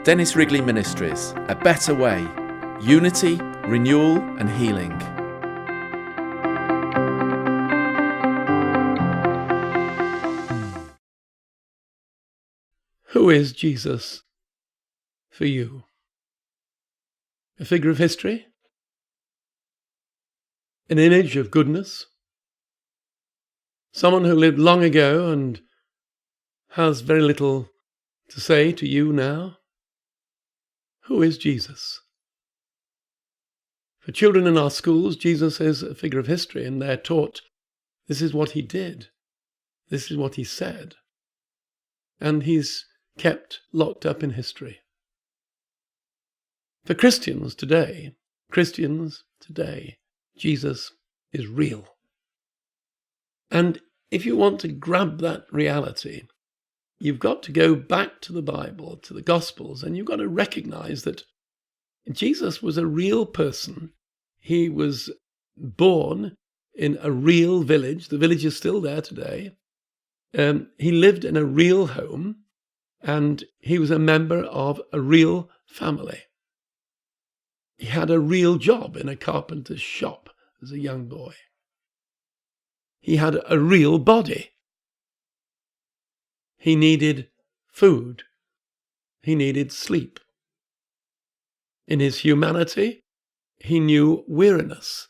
Dennis Wrigley Ministries, a better way, unity, renewal and healing. Who is Jesus for you? A figure of history? An image of goodness? Someone who lived long ago and has very little to say to you now? Who is Jesus? For children in our schools, Jesus is a figure of history, and they're taught this is what he did, this is what he said, and he's kept locked up in history. For Christians today, Jesus is real. And if you want to grab that reality, you've got to go back to the Bible, to the Gospels, and you've got to recognize that Jesus was a real person. He was born in a real village. The village is still there today. He lived in a real home, and he was a member of a real family. He had a real job in a carpenter's shop as a young boy. He had a real body. He needed food. He needed sleep. In his humanity, he knew weariness.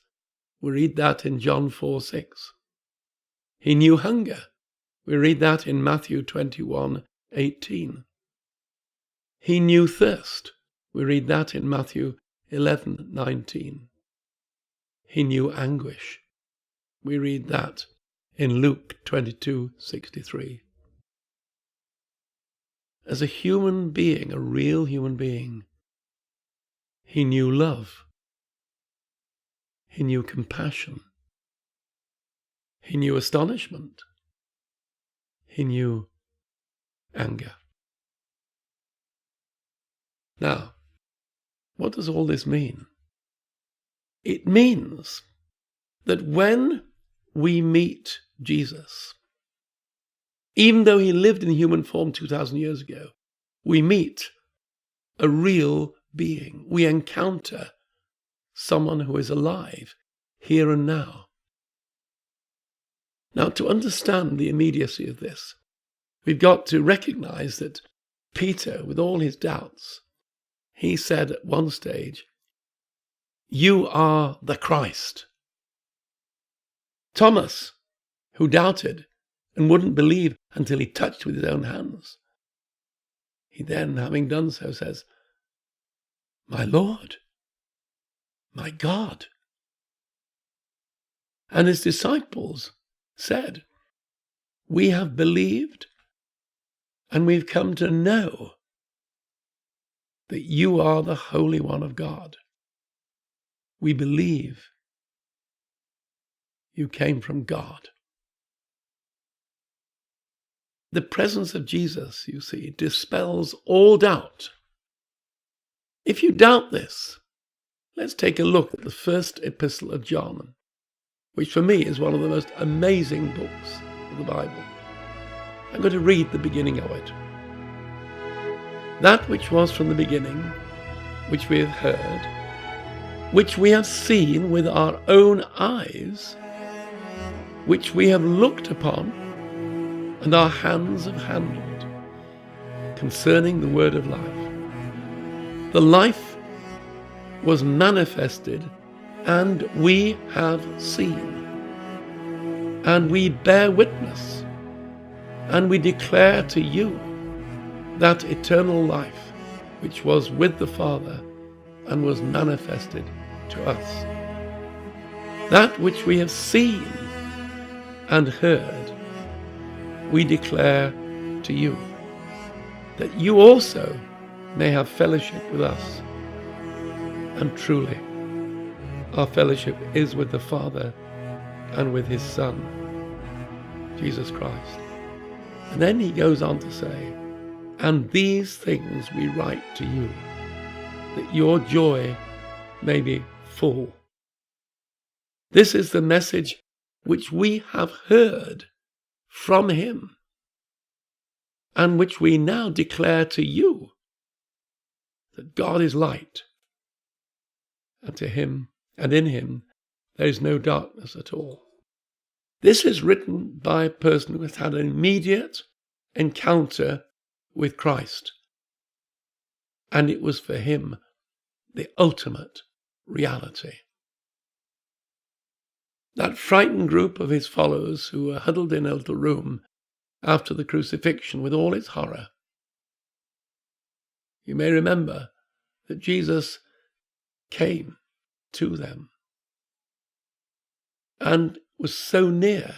We read that in John 4:6. He knew hunger. We read that in Matthew 21:18. He knew thirst. We read that in Matthew 11:19. He knew anguish. We read that in Luke 22:63. As a human being, a real human being, he knew love. He knew compassion. He knew astonishment. He knew anger. Now, what does all this mean? It means that when we meet Jesus, even though he lived in human form 2,000 years ago, we meet a real being. We encounter someone who is alive here and now. Now, to understand the immediacy of this, we've got to recognize that Peter, with all his doubts, he said at one stage, "You are the Christ." Thomas, who doubted and wouldn't believe until he touched with his own hands, he then, having done so, says, "My Lord, my God." And his disciples said, "We have believed and we've come to know that you are the Holy One of God. We believe you came from God." The presence of Jesus, you see, dispels all doubt. If you doubt this, let's take a look at the first epistle of John, which for me is one of the most amazing books of the Bible. I'm going to read the beginning of it. "That which was from the beginning, which we have heard, which we have seen with our own eyes, which we have looked upon, and our hands have handled, concerning the word of life. The life was manifested, and we have seen, and we bear witness, and we declare to you that eternal life which was with the Father and was manifested to us. That which we have seen and heard, we declare to you, that you also may have fellowship with us. And truly, our fellowship is with the Father and with his Son, Jesus Christ." And then he goes on to say, "And these things we write to you, that your joy may be full. This is the message which we have heard from him, and which we now declare to you, that God is light, and to him and in him there is no darkness at all. This is written by a person who has had an immediate encounter with Christ, and it was for him the ultimate reality. That frightened group of his followers who were huddled in a little room after the crucifixion with all its horror. You may remember that Jesus came to them and was so near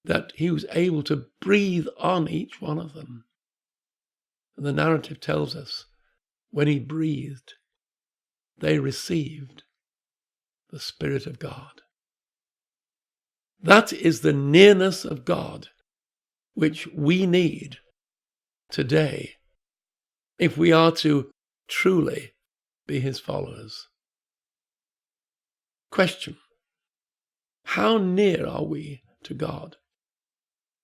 that he was able to breathe on each one of them. And the narrative tells us when he breathed, they received the Spirit of God. That is the nearness of God which we need today if we are to truly be his followers. Question: how near are we to God?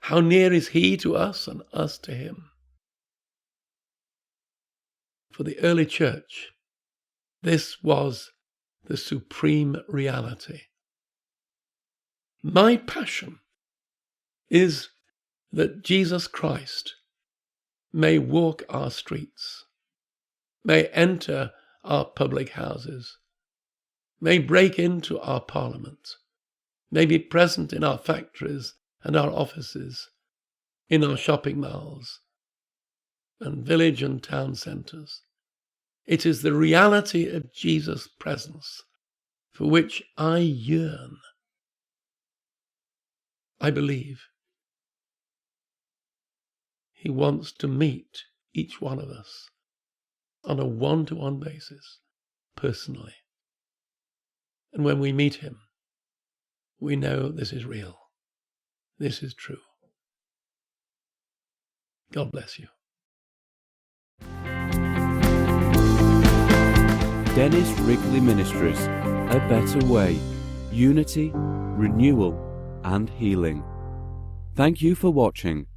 How near is he to us and us to him? For the early church, this was the supreme reality. My passion is that Jesus Christ may walk our streets, may enter our public houses, may break into our parliament, may be present in our factories and our offices, in our shopping malls and village and town centres. It is the reality of Jesus' presence for which I yearn. I believe he wants to meet each one of us on a one-to-one basis, personally. And when we meet him, we know this is real. This is true. God bless you. Dennis Wrigley Ministries, a better way, unity, renewal, and healing. Thank you for watching.